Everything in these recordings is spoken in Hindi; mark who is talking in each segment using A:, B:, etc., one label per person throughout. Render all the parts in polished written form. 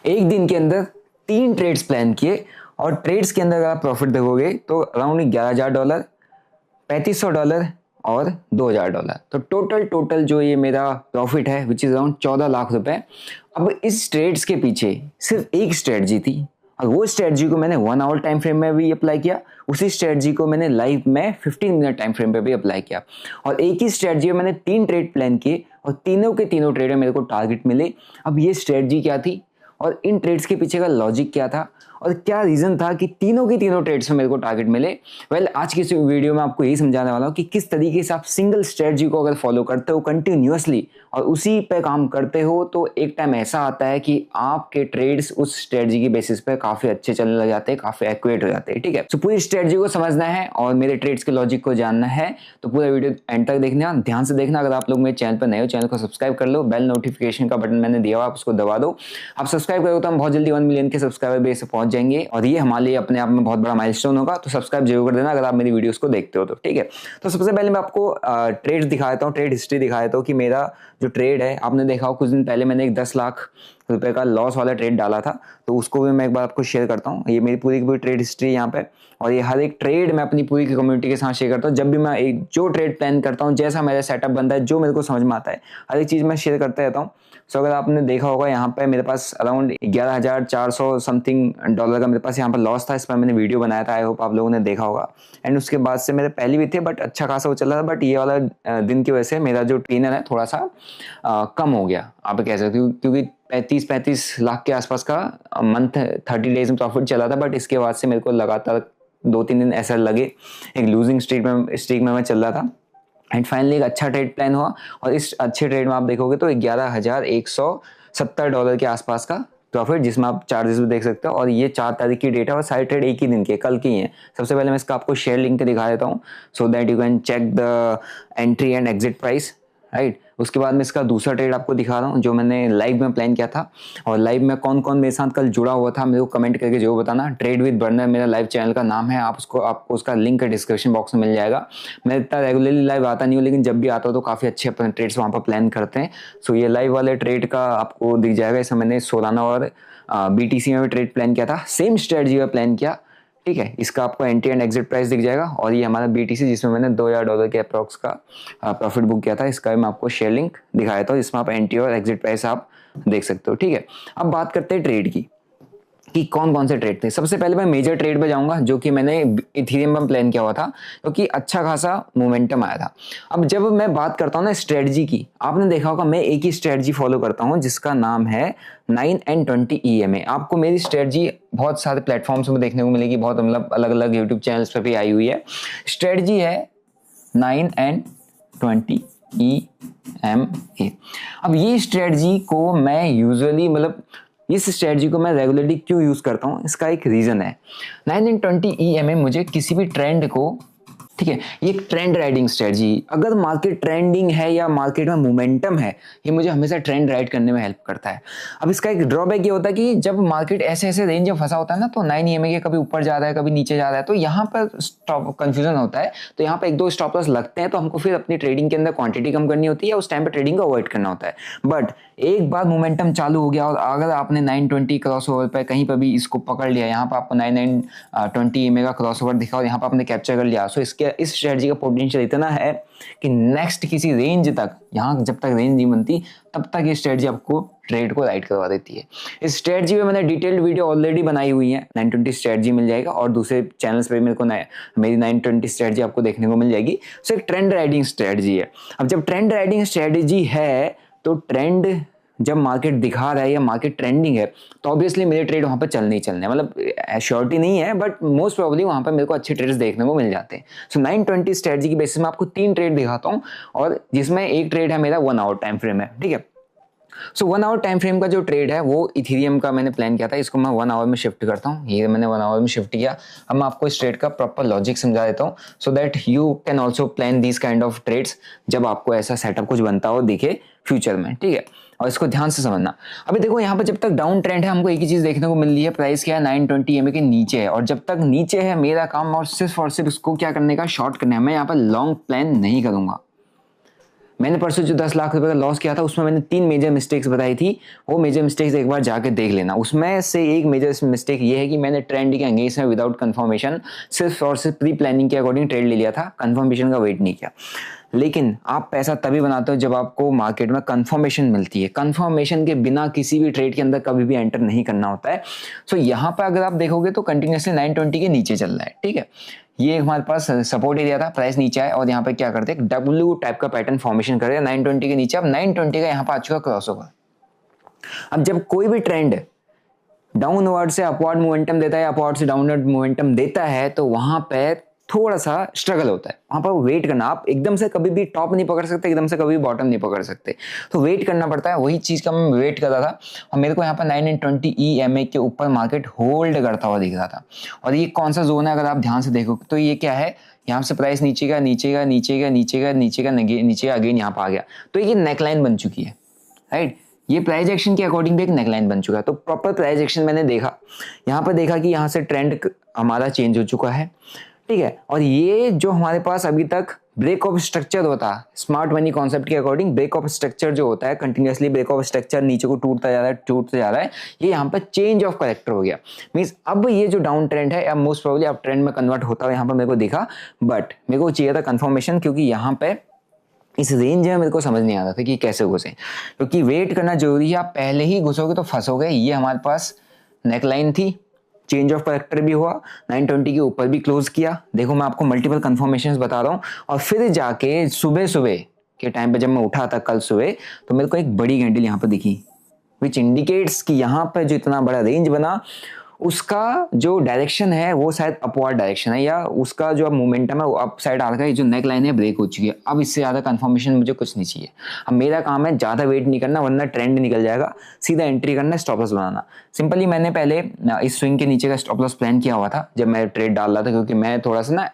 A: एक दिन के अंदर 3 ट्रेड्स प्लान किए और ट्रेड्स के अंदर अगर आप प्रॉफिट देखोगे तो अराउंड $11,000, $3,500 और $2,000। तो टोटल जो ये मेरा प्रॉफिट है विच इज अराउंड 14 लाख रुपए। अब इस ट्रेड्स के पीछे सिर्फ एक स्ट्रेटजी थी और वो स्ट्रेटजी को मैंने 1 आवर टाइम फ्रेम में भी अप्लाई किया, उसी स्ट्रेटजी को मैंने लाइव में 15 मिनट टाइम फ्रेम पे भी अप्लाई किया और एक ही स्ट्रेटजी में मैंने 3 ट्रेड प्लान किए और तीनों के तीनों ट्रेड में मेरे को टारगेट मिले। अब ये स्ट्रेटजी क्या थी और इन ट्रेड्स के पीछे का लॉजिक क्या था और क्या रीजन था कि तीनों की तीनों ट्रेड्स में मेरे को टारगेट मिले। वेल, आज की इस वीडियो में आपको यही समझाने वाला हूँ कि किस तरीके से आप सिंगल स्ट्रेटजी को अगर फॉलो करते हो कंटिन्यूअसली और उसी पे काम करते हो तो एक टाइम ऐसा आता है कि आपके ट्रेड्स उस स्ट्रेटजी की बेसिस पे काफी अच्छे चलने लग जाते हैं, काफी एक्यूरेट हो जाते हैं। ठीक है, तो पूरी स्ट्रेटजी को समझना है और मेरे ट्रेड्स के लॉजिक को जानना है तो पूरा वीडियो एंड तक देखना, ध्यान से देखना। अगर आप लोग मेरे चैनल पर नए हो, चैनल को सब्सक्राइब कर लो, बेल नोटिफिकेशन का बटन मैंने दिया हुआ आप उसको दबा दो। आप सब्सक्राइब करो तो हम बहुत जल्दी 1 मिलियन के सब्सक्राइबर बेस से पहुंच जाएंगे और ये हमारे लिए अपने आप में बहुत बड़ा माइलस्टोन होगा। तो सब्सक्राइब जरूर कर देना अगर आप मेरी वीडियोस को देखते हो तो। ठीक है, तो सबसे पहले मैं आपको ट्रेड्स दिखा देता हूँ, ट्रेड हिस्ट्री दिखा देता हूँ कि मेरा जो ट्रेड है, आपने देखा हो कुछ दिन पहले मैंने एक 10 लाख रुपए का लॉस वाला ट्रेड डाला था, तो उसको भी मैं एक बार आपको शेयर करता हूँ। ये मेरी पूरी की पूरी ट्रेड हिस्ट्री यहाँ पे और ये हर एक ट्रेड मैं अपनी पूरी की कम्युनिटी के साथ शेयर करता हूँ। जब भी मैं एक जो ट्रेड प्लान करता हूँ, जैसा मेरा सेटअप बनता है, जो मेरे को समझ में आता है, हर एक चीज़ मैं शेयर करते रहता हूँ। सो अगर आपने देखा होगा यहाँ पे मेरे पास अराउंड 11,400 समथिंग डॉलर का मेरे पास यहाँ पर लॉस था, इस पर मैंने वीडियो बनाया था, आई होप आप लोगों ने देखा होगा। एंड उसके बाद से मेरे पहले भी थे बट अच्छा खासा वो चल रहा था, बट ये वाला दिन की वजह से मेरा जो ट्रेनर है थोड़ा सा कम हो गया आप कह सकते हो, क्योंकि 35 लाख के आसपास का मंथ 30 डेज में प्रॉफिट चला था। बट इसके बाद से मेरे को लगातार 2-3 दिन ऐसा लगे एक लूजिंग स्ट्रीक में मैं चल रहा था एंड फाइनली एक अच्छा ट्रेड प्लान हुआ और इस अच्छे ट्रेड में आप देखोगे तो $11,170 के आसपास का प्रॉफिट, जिसमें आप चार्जेस भी देख सकते हो। और ये 4 तारीख की डेट है और सारे ट्रेड एक ही दिन के, कल के ही हैं। सबसे पहले मैं इसका आपको शेयर लिंक दिखा देता हूँ so that you can check the entry and exit price, right. उसके बाद में इसका दूसरा ट्रेड आपको दिखा रहा हूँ जो मैंने लाइव में प्लान किया था और लाइव में कौन कौन मेरे साथ कल जुड़ा हुआ था मेरे को कमेंट करके जरूर बताना। ट्रेड विद बर्नर मेरा लाइव चैनल का नाम है, आपको उसका लिंक डिस्क्रिप्शन बॉक्स में मिल जाएगा। मैं इतना रेगुलरली लाइव आता नहीं हूँ लेकिन जब भी आता हूँ तो काफ़ी अच्छे अपने ट्रेड्स वहाँ पर प्लान करते हैं। सो ये लाइव वाले ट्रेड का आपको दिख जाएगा। इसमें मैंने सोलाना और BTC में भी ट्रेड प्लान किया था, सेम स्ट्रेटजी में प्लान किया। ठीक है, इसका आपको एंट्री एंड एग्जिट प्राइस दिख जाएगा और ये हमारा BTC जिसमें मैंने $2,000 के अप्रॉक्स का प्रॉफिट बुक किया था, इसका मैं आपको शेयर लिंक दिखाया था, जिसमें आप एंट्री और एग्जिट प्राइस आप देख सकते हो। ठीक है, अब बात करते हैं ट्रेड की कि कौन कौन से ट्रेड थे। सबसे पहले मैं मेजर ट्रेड पे जाऊंगा जो कि मैंने इथेरियम में प्लान किया हुआ था क्योंकि अच्छा खासा मोमेंटम आया था। अब जब मैं बात करता हूँ ना स्ट्रेटजी की, आपने देखा होगा मैं एक ही स्ट्रेटजी फॉलो करता हूँ जिसका नाम है 9 and 20 EMA। आपको मेरी स्ट्रेटजी बहुत सारे प्लेटफॉर्म्स में देखने को मिलेगी, बहुत मतलब अलग अलग यूट्यूब चैनल्स पर भी आई हुई है। स्ट्रेटजी है 9 and 20 EMA। अब ये स्ट्रेटजी को मैं यूजुअली मतलब इस स्ट्रेटजी को मैं रेगुलरली क्यों यूज करता हूँ, इसका एक रीजन है। 9 and 20 EMA मुझे किसी भी ट्रेंड को, ठीक है, ये ट्रेंड राइडिंग स्ट्रेटजी, अगर मार्केट ट्रेंडिंग है या मार्केट में मोमेंटम है, ये मुझे हमेशा ट्रेंड राइड करने में हेल्प करता है। अब इसका एक ड्रॉबैक ये होता है कि जब मार्केट ऐसे ऐसे रेंज में फंसा होता है ना, तो 9 EMA के कभी ऊपर जा रहा है कभी नीचे जा रहा है, तो यहाँ पर स्टॉप कंफ्यूजन होता है। तो यहाँ पर 1-2 स्टॉप लॉस लगते हैं, तो हमको फिर अपनी ट्रेडिंग के अंदर क्वांटिटी कम करनी होती है, उस टाइम पर ट्रेडिंग को अवॉइड करना होता है। बट एक बार मोमेंटम चालू हो गया और अगर आपने 920 क्रॉस ओवर पर कहीं पर भी इसको पकड़ लिया, यहाँ पर आपको 9 and 20 EMA का क्रॉस ओवर दिखा और यहाँ पर आपने कैप्चर कर लिया, सो इस स्ट्रेटजी का पोटेंशियल इतना है कि नेक्स्ट किसी रेंज तक, यहाँ जब तक रेंज नहीं बनती तब तक ये स्ट्रेटजी आपको ट्रेड को राइट करवा देती है। इस स्ट्रेटजी में मैंने डिटेल्ड वीडियो ऑलरेडी बनाई हुई है, 920 स्ट्रेटजी मिल जाएगा और दूसरे चैनल्स पे मेरे को मेरी 920 स्ट्रेटजी आपको देखने को मिल जाएगी। सो एक ट्रेंड राइडिंग स्ट्रेटजी है। अब जब ट्रेंड राइडिंग स्ट्रेटजी है तो ट्रेंड जब मार्केट दिखा रहा है या मार्केट ट्रेंडिंग है तो ऑब्वियसली मेरे ट्रेड वहाँ पर चलने ही चलने, मतलब श्योरिटी नहीं है बट मोस्ट प्रोबेबली वहाँ पर मेरे को अच्छे ट्रेड्स देखने को मिल जाते हैं। सो 920 स्ट्रेटजी की बेसिस में आपको 3 ट्रेड दिखाता हूँ और जिसमें एक ट्रेड है मेरा 1 आवर टाइम फ्रेम है। ठीक है, सो 1 आवर टाइम फ्रेम का जो ट्रेड है वो इथेरियम का मैंने प्लान किया था, इसको मैं 1 आवर में शिफ्ट करता हूँ। ये मैंने 1 आवर में शिफ्ट किया। अब मैं आपको इस ट्रेड का प्रॉपर लॉजिक समझा देता हूँ so that you can also plan this kind of trades जब आपको ऐसा सेटअप कुछ बनता हो दिखे फ्यूचर में। ठीक है, और इसको ध्यान से समझना। अभी देखो यहाँ पे जब तक डाउन ट्रेंड है हमको एक ही चीज देखने को मिल रही है, प्राइस क्या है 920 EMA के नीचे है और जब तक नीचे है मेरा काम और सिर्फ इसको क्या करने का, शॉर्ट करना है। मैं यहाँ पर लॉन्ग प्लान नहीं करूंगा, मैंने परसों जो 10 लाख रुपए का लॉस किया था उसमें मैंने 3 मेजर मिस्टेक्स बताई थी, वो मेजर मिस्टेक्स एक बार जाके देख लेना। उसमें से एक मेजर मिस्टेक ये है कि मैंने ट्रेंड के अगेंस्ट में विदाउट कंफर्मेशन सिर्फ और सिर्फ प्री प्लानिंग के अकॉर्डिंग ट्रेड ले लिया था, कंफर्मेशन का वेट नहीं किया। लेकिन आप पैसा तभी बनाते हो जब आपको मार्केट में कंफर्मेशन मिलती है। कंफर्मेशन के बिना किसी भी ट्रेड के अंदर कभी भी एंटर नहीं करना होता है। सो यहाँ पर अगर आप देखोगे तो कंटिन्यूसली 920 के नीचे चल रहा है, ठीक है। ये हमारे पास सपोर्ट एरिया था, प्राइस नीचे आया और यहाँ पे क्या करते हैं, डब्ल्यू टाइप का पैटर्न फॉर्मेशन कर रहे हैं 920 के नीचे। अब 920 का यहाँ पर आ चुका क्रॉस ओवर। अब जब कोई भी ट्रेंड डाउनवर्ड से अपवर्ड मोमेंटम देता है, अपवर्ड से डाउनवर्ड मोमेंटम देता है, तो वहां पे थोड़ा सा स्ट्रगल होता है, वहां पर वेट करना। आप एकदम से कभी भी टॉप नहीं पकड़ सकते, एकदम से कभी बॉटम नहीं पकड़ सकते, तो वेट करना पड़ता है। वही चीज का मैं वेट कर रहा था और मेरे को यहाँ पर 920 EMA के ऊपर मार्केट होल्ड करता हुआ दिख रहा था। और ये कौन सा जोन है अगर आप ध्यान से देखो तो ये क्या है, यहाँ से प्राइस नीचे का नीचे का नीचे का नीचे का नीचे का नीचे का अगेन यहाँ पर आ गया, तो ये नेकलाइन बन चुकी है, राइट। ये प्राइस एक्शन के अकॉर्डिंग भी एक नेकलाइन बन चुका है। तो प्रॉपर प्राइस एक्शन मैंने देखा, यहाँ पर देखा कि यहाँ से ट्रेंड हमारा चेंज हो चुका है, ठीक है। और ये जो हमारे पास अभी तक ब्रेक ऑफ स्ट्रक्चर होता है स्मार्ट मनी कॉन्सेप्ट के अकॉर्डिंग, ब्रेक ऑफ स्ट्रक्चर जो होता है कंटिन्यूसली ब्रेक ऑफ स्ट्रक्चर नीचे को टूटता जा रहा है, ये यहाँ पर चेंज ऑफ करेक्टर हो गया। मींस अब ये जो डाउन ट्रेंड है अब मोस्ट प्रोबेबली अब ट्रेंड में कन्वर्ट होता है, यहाँ पर मेरे को दिखा। बट मेरे को चाहिए था कंफर्मेशन, क्योंकि यहाँ पे इस रेंज में मेरे को समझ नहीं आ रहा था कि कैसे घुसे, क्योंकि वेट करना जरूरी है। आप पहले ही घुसोगे तो फंसोगे। ये हमारे पास नेकलाइन थी, चेंज ऑफ करेक्टर भी हुआ, 920 के ऊपर भी क्लोज किया। देखो मैं आपको मल्टीपल कंफर्मेशंस बता रहा हूँ। और फिर जाके सुबह सुबह के टाइम पे जब मैं उठा था कल सुबह, तो मेरे को एक बड़ी कैंडल यहाँ पर दिखी, विच इंडिकेट्स कि यहाँ पर जो इतना बड़ा रेंज बना उसका जो डायरेक्शन है वो शायद अपवर्ड डायरेक्शन है, या उसका जो अब मोमेंटम है वो अप साइड आ रहा है। जो नेक लाइन है ब्रेक हो चुकी है। अब इससे ज्यादा कंफर्मेशन मुझे कुछ नहीं चाहिए। अब मेरा काम है ज्यादा वेट नहीं करना, वरना ट्रेंड निकल जाएगा, सीधा एंट्री करना, स्टॉप लॉस बनाना। सिंपली मैंने पहले इस स्विंग के नीचे का स्टॉप लॉस प्लान किया हुआ था जब मैं ट्रेड डाल रहा था, क्योंकि मैं थोड़ा सा ना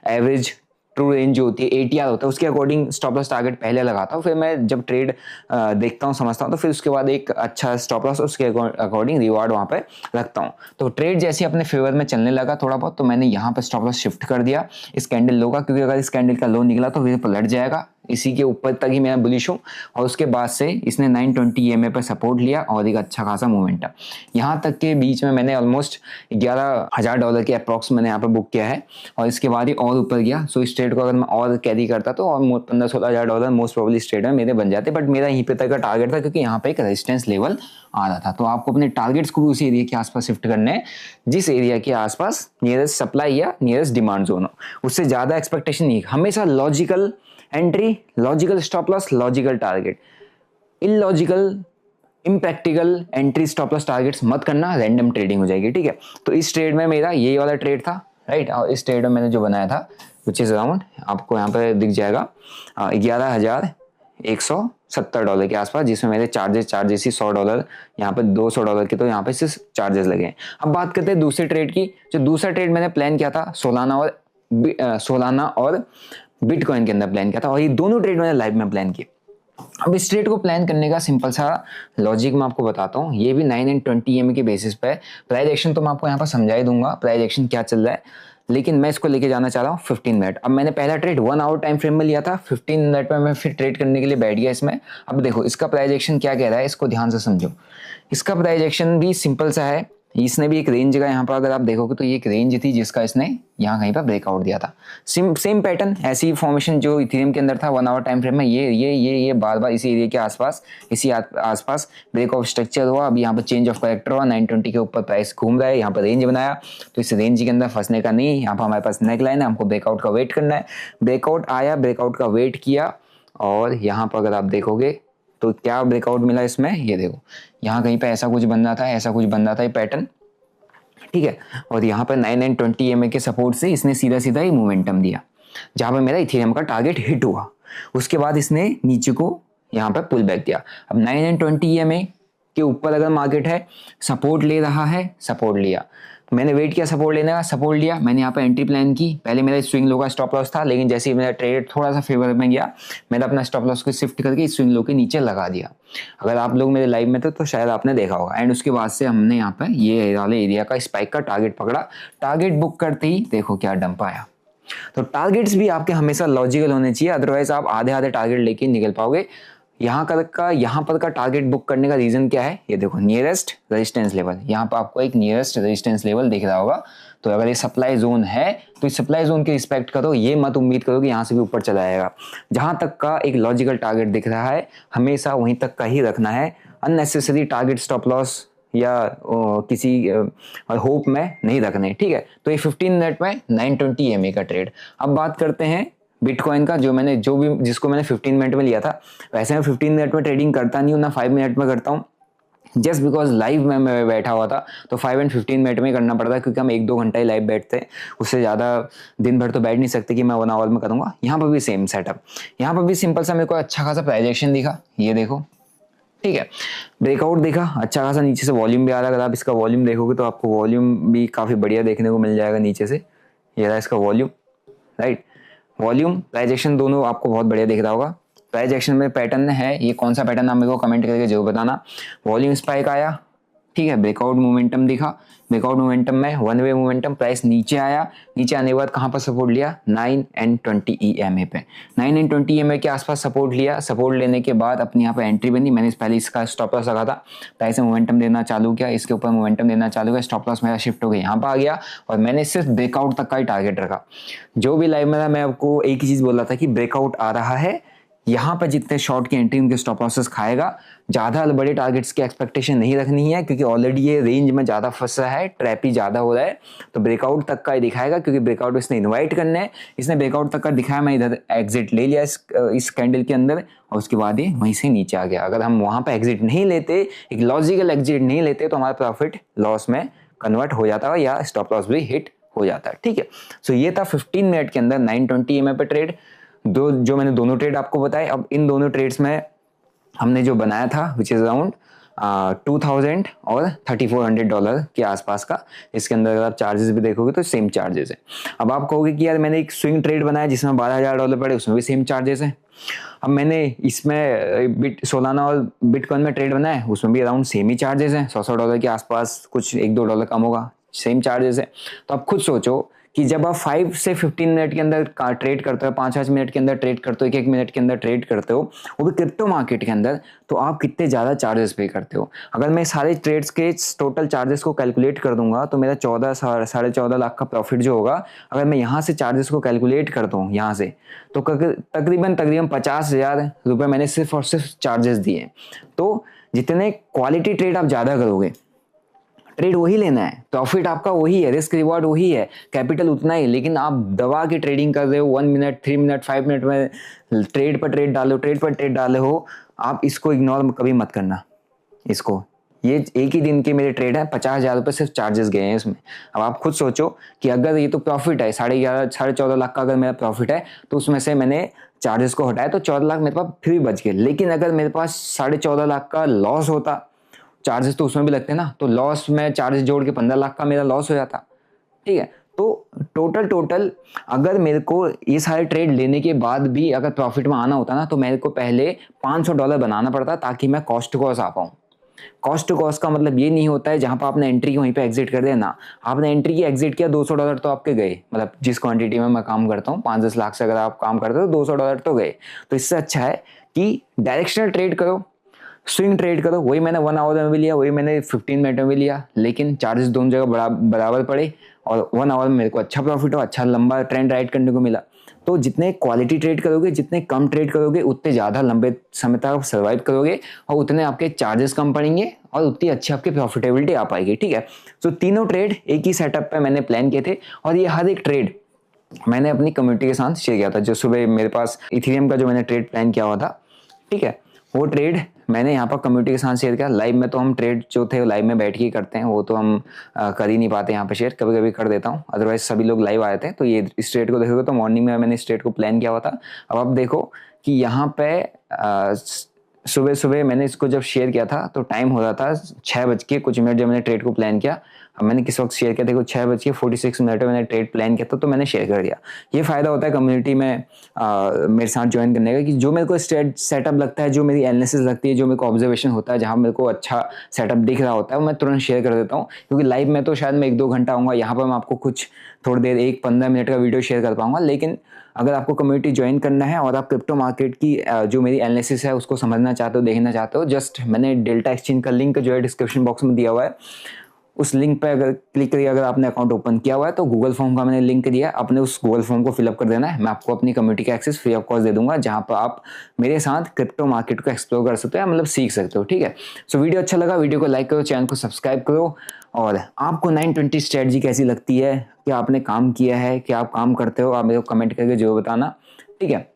A: एवरेज ट्रू रेंज जो होती है ATR होता है उसके अकॉर्डिंग स्टॉप लॉस टारगेट पहले लगाता हूँ। फिर मैं जब ट्रेड देखता हूँ समझता हूँ तो फिर उसके बाद एक अच्छा स्टॉप लॉस उसके अकॉर्डिंग रिवार्ड वहाँ पे रखता हूँ। तो ट्रेड जैसे अपने फेवर में चलने लगा थोड़ा बहुत, तो मैंने यहाँ पे स्टॉप लॉस शिफ्ट कर दिया इस कैंडल लो का, क्योंकि अगर इस कैंडल का लो निकला तो फिर पलट जाएगा। इसी के ऊपर तक ही मैं बुलिश हूँ। और उसके बाद से इसने 920 EMA पे सपोर्ट लिया और एक अच्छा खासा मूवमेंट है। यहाँ तक के बीच में मैंने ऑलमोस्ट $11,000 के अप्रॉक्स मैंने यहाँ पे बुक किया है, और इसके बाद ही और ऊपर गया। सो इस ट्रेड को अगर मैं और कैरी करता तो और $15-16,000 मोस्ट प्रोबेबली इस ट्रेड में मेरे बन जाते। बट मेरा यहीं पे तक का टारगेट था, क्योंकि यहाँ पे एक रेजिस्टेंस लेवल आ रहा था। तो आपको अपने टारगेट्स को भी उसी एरिया के आसपास शिफ्ट करने हैं जिस एरिया के आसपास नियरेस्ट सप्लाई या नियरेस्ट डिमांड जोन हो। उससे ज्यादा एक्सपेक्टेशन नहीं, हमेशा logical entry, logical stop loss, logical target. Illogical impractical entry stop loss targets मत करना, रैंडम ट्रेडिंग हो जाएगी, ठीक है। तो इस ट्रेड में मेरा ये वाला ट्रेड था, राइट। और इस ट्रेड में मैंने जो बनाया था विच इज अराउंड आपको यहाँ पे दिख जाएगा $11,170 के आसपास, जिसमें मेरे चार्जेस ही $100, यहाँ पे $200 के, तो यहाँ पे सिर्फ चार्जेस लगे हैं। अब बात करते हैं दूसरे ट्रेड की। जो दूसरा ट्रेड मैंने प्लान किया था सोलाना और बिटकॉइन के अंदर प्लान किया था, और ये दोनों ट्रेड मैंने लाइव में प्लान किए। अब इस ट्रेड को प्लान करने का सिंपल सा लॉजिक मैं आपको बताता हूँ। ये भी 9 and 20 EMA के बेसिस पे। प्राइस एक्शन तो मैं आपको यहाँ पर समझा ही दूंगा प्राइस एक्शन क्या चल रहा है, लेकिन मैं इसको लेके जाना चाह रहा हूँ 15 मिनट। अब मैंने पहला ट्रेड 1 आवर टाइम फ्रेम में लिया था, 15 मिनट में मैं फिर ट्रेड करने के लिए बैठ गया इसमें। अब देखो इसका प्राइस एक्शन क्या कह रहा है, इसको ध्यान से समझो। इसका प्राइस एक्शन भी सिंपल सा है। इसने भी एक रेंज का यहाँ पर अगर आप देखोगे तो ये एक रेंज थी जिसका इसने यहाँ कहीं पर ब्रेकआउट दिया था। सेम पैटर्न, ऐसी फॉर्मेशन जो इथेरियम के अंदर था 1 आवर टाइम फ्रेम में। ये बार बार इसी एरिया के आसपास, इसी आसपास ब्रेक ऑफ स्ट्रक्चर हुआ। अभी यहाँ पर चेंज ऑफ करेक्टर हुआ, 920 के ऊपर प्राइस घूम रहा है, यहाँ पर रेंज बनाया। तो इस रेंज के अंदर फंसने का नहीं, यहाँ पर हमारे पास नेक लाइन है, हमको ब्रेकआउट का वेट करना है। ब्रेकआउट आया, ब्रेकआउट का वेट किया, और यहाँ पर अगर आप देखोगे तो क्या ब्रेकआउट मिला इसमें, ये देखो यहाँ कहीं पे ऐसा कुछ बन रहा था, ऐसा कुछ बन रहा था ये पैटर्न, ठीक है। और यहाँ पर 9 and 20 EMA के सपोर्ट से इसने सीधा सीधा ही मोमेंटम दिया, जहां पे मेरा इथेरियम का टारगेट हिट हुआ। उसके बाद इसने नीचे को यहाँ पर पुल बैक दिया। अब 9 and 20 EMA के ऊपर अगर मार्केट है, सपोर्ट ले रहा है, सपोर्ट लिया, मैंने वेट किया सपोर्ट लेने का, सपोर्ट लिया, मैंने यहाँ पे एंट्री प्लान की। पहले मेरा स्विंग लो का स्टॉप लॉस था, लेकिन जैसे ही मेरा ट्रेड थोड़ा सा फेवर में गया, मैंने अपना स्टॉप लॉस को शिफ्ट करके स्विंग लो के नीचे लगा दिया। अगर आप लोग मेरे लाइव में थे तो शायद आपने देखा होगा। एंड उसके बाद से हमने यहाँ पे ये वाले एरिया का स्पाइक का टारगेट पकड़ा। टारगेट बुक करते ही देखो क्या डंप आया, तो टारगेट्स भी आपके हमेशा लॉजिकल होने चाहिए, अदरवाइज आप आधे आधे टारगेट लेके निकल पाओगे। यहाँ पर का टारगेट बुक करने का रीजन क्या है, ये देखो नियरेस्ट रेजिस्टेंस लेवल, यहाँ पर आपको एक नियरेस्ट रेजिस्टेंस लेवल दिख रहा होगा। तो अगर ये सप्लाई जोन है तो इस सप्लाई जोन की रिस्पेक्ट करो, ये मत उम्मीद करो कि यहाँ से भी ऊपर चला जाएगा। जहां तक का एक लॉजिकल टारगेट दिख रहा है हमेशा वहीं तक का ही रखना है, अननेसेसरी टारगेट स्टॉप लॉस या किसी होप में नहीं रखने, ठीक है। तो ये 15 मिनट में 920 EMA का ट्रेड। अब बात करते हैं बिटकॉइन का, जिसको मैंने 15 मिनट में लिया था। वैसे मैं 15 मिनट में ट्रेडिंग करता नहीं हूँ, ना 5 मिनट में करता हूँ, जस्ट बिकॉज लाइव में मैं बैठा हुआ था तो 5 एंड 15 मिनट में करना पड़ता है, क्योंकि हम 1-2 घंटा ही लाइव बैठते हैं, उससे ज़्यादा दिन भर तो बैठ नहीं सकते कि मैं 1 आवर में करूँगा। यहाँ पर भी सेम सेटअप, यहाँ पर भी सिंपल सा मेरे को अच्छा खासा प्राइजेक्शन दिखा, ये देखो, ठीक है, ब्रेकआउट देखा, अच्छा खासा नीचे से वॉल्यूम भी आ रहा है। अगर आप इसका वॉल्यूम देखोगे तो आपको वॉल्यूम भी काफ़ी बढ़िया देखने को मिल जाएगा नीचे से, ये रहा इसका वॉल्यूम, राइट। वॉल्यूम प्राइजेक्शन दोनों आपको बहुत बढ़िया दिख रहा होगा। प्राइस एक्शन में पैटर्न है, ये कौन सा पैटर्न आप मेरे को कमेंट करके जरूर बताना। वॉल्यूम स्पाइक आया, ठीक है, ब्रेकआउट मोमेंटम दिखा, ब्रेकआउट मोमेंटम में 1 वे मोमेंटम, प्राइस नीचे आया, नीचे आने के बाद कहाँ पर सपोर्ट लिया, 9 and 20 EMA पे, 9 and 20 EMA के आसपास सपोर्ट लिया। सपोर्ट लेने के बाद अपने यहाँ पे एंट्री बनी, मैंने पहले इसका स्टॉप लॉस लगा था, प्राइस में मोमेंटम देना चालू किया, इसके ऊपर मोमेंटम देना चालू किया, स्टॉप लॉस मेरा शिफ्ट हो गया यहाँ पर आ गया, और मैंने सिर्फ ब्रेकआउट तक का ही टारगेट रखा। जो भी लाइव में मैं आपको एक ही चीज़ बोल रहा था कि ब्रेकआउट आ रहा है, यहाँ पर जितने शॉर्ट की एंट्री उनके स्टॉप लॉसेस खाएगा, ज़्यादा बड़े टारगेट्स की एक्सपेक्टेशन नहीं रखनी है, क्योंकि ऑलरेडी ये रेंज में ज़्यादा फंस रहा है, ट्रैप ही ज़्यादा हो रहा है। तो ब्रेकआउट तक का ही दिखाएगा, क्योंकि ब्रेकआउट इसने इन्वाइट करना है, इसने ब्रेकआउट तक का दिखाया, मैं इधर एग्जिट ले लिया इस कैंडल के अंदर, और उसके बाद ये वहीं से नीचे आ गया। अगर हम वहाँ पर एग्जिट नहीं लेते, एक लॉजिकल एग्जिट नहीं लेते, तो हमारा प्रॉफिट लॉस में कन्वर्ट हो जाता है या स्टॉप लॉस भी हिट हो जाता है, ठीक है। सो ये था 15 मिनट के अंदर 920 EMA पे ट्रेड, जो मैंने दोनों ट्रेड आपको बताए। अब इन दोनों ट्रेड्स में हमने जो बनाया था विच इज अराउंड 2000 और $3400 के आसपास का। इसके अंदर अगर आप चार्जेस भी देखोगे तो सेम चार्जेस है। अब आप कहोगे कि यार मैंने एक स्विंग ट्रेड बनाया जिसमें $12000 पड़े, उसमें भी सेम चार्जेस है। अब मैंने इसमें सोलाना और बिटकॉइन में ट्रेड बनाया है, उसमें भी अराउंड सेम ही चार्जेस हैं, $100 के आसपास, कुछ $1-2 कम होगा, सेम चार्जेस है। तो आप खुद सोचो कि जब आप 5 से 15 मिनट के अंदर ट्रेड करते हो, 5-5 मिनट के अंदर ट्रेड करते हो, 1-1 मिनट के अंदर ट्रेड करते हो, वो भी क्रिप्टो मार्केट के अंदर, तो आप कितने ज़्यादा चार्जेस पे करते हो। अगर मैं सारे ट्रेड्स के टोटल चार्जेस को कैलकुलेट कर दूंगा तो मेरा 14-14.5 लाख का प्रॉफिट जो होगा, अगर मैं यहाँ से चार्जेस को कैलकुलेट करता हूँ यहाँ से, तो तकरीबन 50,000 रुपये मैंने सिर्फ और सिर्फ चार्जेस दिए। तो जितने क्वालिटी ट्रेड आप ज़्यादा करोगे, ट्रेड वही लेना है, प्रॉफिट आपका वही है, रिस्क रिवॉर्ड वही है, कैपिटल उतना ही, लेकिन आप दबा के ट्रेडिंग कर रहे हो, 1 मिनट 3 मिनट 5 मिनट में ट्रेड पर ट्रेड डाले हो, आप इसको इग्नोर कभी मत करना इसको। ये एक ही दिन के मेरे ट्रेड है, 50,000 रुपये सिर्फ चार्जेस गए हैं इसमें। अब आप खुद सोचो कि अगर ये तो प्रॉफिट है 14.5 लाख का, अगर मेरा प्रॉफिट है तो उसमें से मैंने चार्जेस को हटाया तो 14 लाख मेरे पास फिर भी बच गए। लेकिन अगर मेरे पास 14.5 लाख का लॉस होता, चार्जेस तो उसमें भी लगते हैं ना, तो लॉस में चार्जेस जोड़ के 15 लाख का मेरा लॉस हो जाता, ठीक है। तो टोटल अगर मेरे को ये सारे ट्रेड लेने के बाद भी अगर प्रॉफिट में आना होता ना, तो मेरे को पहले $500 बनाना पड़ता ताकि मैं कॉस्ट टू कॉस्ट आ पाऊँ। कॉस्ट टू कॉस्ट का मतलब ये नहीं होता है जहां पर आपने एंट्री की वहीं पे एग्जिट कर देना, आपने एंट्री की एग्जिट किया, $200 तो आपके गए, मतलब जिस क्वांटिटी में मैं काम करता हूँ 5-10 लाख से अगर आप काम करते हो तो $200 तो गए। तो इससे अच्छा है कि डायरेक्शनल ट्रेड करो, स्विंग ट्रेड करो। वही मैंने 1 आवर में भी लिया, वही मैंने 15 मिनट में भी लिया, लेकिन चार्जेस दोनों जगह बराबर पड़े, और 1 आवर में मेरे को अच्छा प्रॉफिट हो, अच्छा लंबा ट्रेंड राइड करने को मिला। तो जितने क्वालिटी ट्रेड करोगे, जितने कम ट्रेड करोगे, उतने ज़्यादा लंबे समय तक सर्वाइव करोगे, और उतने आपके चार्जेस कम पड़ेंगे और उतनी अच्छी आपकी प्रॉफिटेबिलिटी आ पाएगी, ठीक है। तो तीनों ट्रेड एक ही सेटअप पे मैंने प्लान किए थे, और ये हर एक ट्रेड मैंने अपनी कम्युनिटी के साथ शेयर किया था। जो सुबह मेरे पास इथेरियम का जो मैंने ट्रेड प्लान किया हुआ था, ठीक है, वो ट्रेड मैंने यहाँ पर कम्युनिटी के साथ शेयर किया। लाइव में तो हम ट्रेड जो थे लाइव में बैठ के ही करते हैं, वो तो हम कर ही नहीं पाते यहाँ पे शेयर, कभी कभी कर देता हूँ, अदरवाइज सभी लोग लाइव आए थे। तो ये इस ट्रेड को देखोगे तो मॉर्निंग में मैंने इस ट्रेड को प्लान किया हुआ था। अब आप देखो कि यहाँ पे सुबह सुबह मैंने इसको जब शेयर किया था तो टाइम हो रहा था 6 बज के कुछ मिनट जब मैंने ट्रेड को प्लान किया। अब मैंने किस वक्त शेयर किया, देखो 6:46 में मैंने ट्रेड प्लान किया था तो मैंने शेयर कर दिया। ये फ़ायदा होता है कम्युनिटी में मेरे साथ ज्वाइन करने का कि जो मेरे को सेटअप लगता है, जो मेरी एनालिसिस लगती है, जो मेरे को ऑब्जर्वेशन होता है, जहाँ मेरे को अच्छा सेटअप दिख रहा होता है वो मैं तुरंत शेयर कर देता हूँ। क्योंकि लाइव में तो शायद मैं 1-2 घंटा आऊँगा, यहाँ पर मैं आपको कुछ थोड़ी देर 1-15 मिनट का वीडियो शेयर कर पाऊंगा। लेकिन अगर आपको कम्युनिटी ज्वाइन करना है और आप क्रिप्टो मार्केट की जो मेरी एनालिसिस है उसको समझना चाहते हो, देखना चाहते हो, जस्ट मैंने डेल्टा एक्सचेंज का लिंक जो है डिस्क्रिप्शन बॉक्स में दिया हुआ है, उस लिंक पे अगर क्लिक करिए, अगर आपने अकाउंट ओपन किया हुआ है तो गूगल फॉर्म का मैंने लिंक दिया है, आपने उस गूगल फॉर्म को फिलअप कर देना है। मैं आपको अपनी कम्युनिटी का एक्सेस फ्री ऑफ कॉस्ट दे दूंगा, जहां पर आप मेरे साथ क्रिप्टो मार्केट को एक्सप्लोर कर सकते हो, मतलब सीख सकते हो। ठीक है, सो वीडियो अच्छा लगा, वीडियो को लाइक करो, चैनल को सब्सक्राइब करो। और आपको 920 स्ट्रेटजी कैसी लगती है, क्या आपने काम किया है, क्या आप काम करते हो, आप मेरे को कमेंट करके जरूर बताना। ठीक है,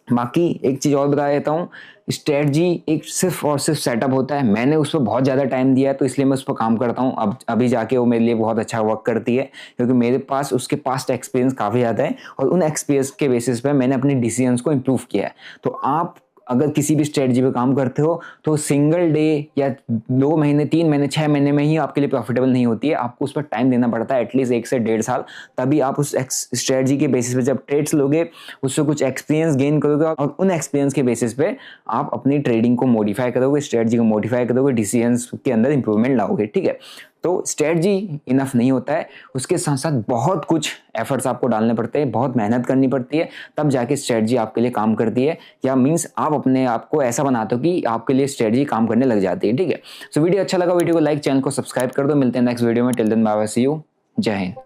A: बाकी एक चीज़ और बता देता हूँ, स्ट्रेटजी एक सिर्फ और सिर्फ सेटअप होता है। मैंने उस पर बहुत ज़्यादा टाइम दिया है तो इसलिए मैं उस पर काम करता हूँ। अब अभी जाके वो मेरे लिए बहुत अच्छा वर्क करती है, क्योंकि मेरे पास उसके पास्ट एक्सपीरियंस काफ़ी ज़्यादा है और उन एक्सपीरियंस के बेसिस पे मैंने अपने डिसीजंस को इम्प्रूव किया है। तो आप अगर किसी भी स्ट्रेटजी पे काम करते हो तो सिंगल डे या 2 महीने, 3 महीने, 6 महीने में ही आपके लिए प्रॉफिटेबल नहीं होती है। आपको उस पर टाइम देना पड़ता है, एटलीस्ट 1 से 1.5 साल। तभी आप उस स्ट्रेटजी के बेसिस पे जब ट्रेड्स लोगे, उससे कुछ एक्सपीरियंस गेन करोगे और उन एक्सपीरियंस के बेसिस पे आप अपनी ट्रेडिंग को मॉडिफाई करोगे, स्ट्रेटजी को मॉडिफाई करोगे, डिसीजंस के अंदर इंप्रूवमेंट लाओगे। ठीक है, तो स्ट्रेटजी इनफ नहीं होता है, उसके साथ साथ बहुत कुछ एफर्ट्स आपको डालने पड़ते हैं, बहुत मेहनत करनी पड़ती है, तब जाके स्ट्रेटजी आपके लिए काम करती है, या मीन्स आप अपने आप को ऐसा बनाते हो कि आपके लिए स्ट्रेटजी काम करने लग जाती है। ठीक है, सो वीडियो अच्छा लगा, वीडियो को लाइक, चैनल को सब्सक्राइब कर दो। मिलते हैं नेक्स्ट वीडियो में, till then bye bye, see you, जय हिंद।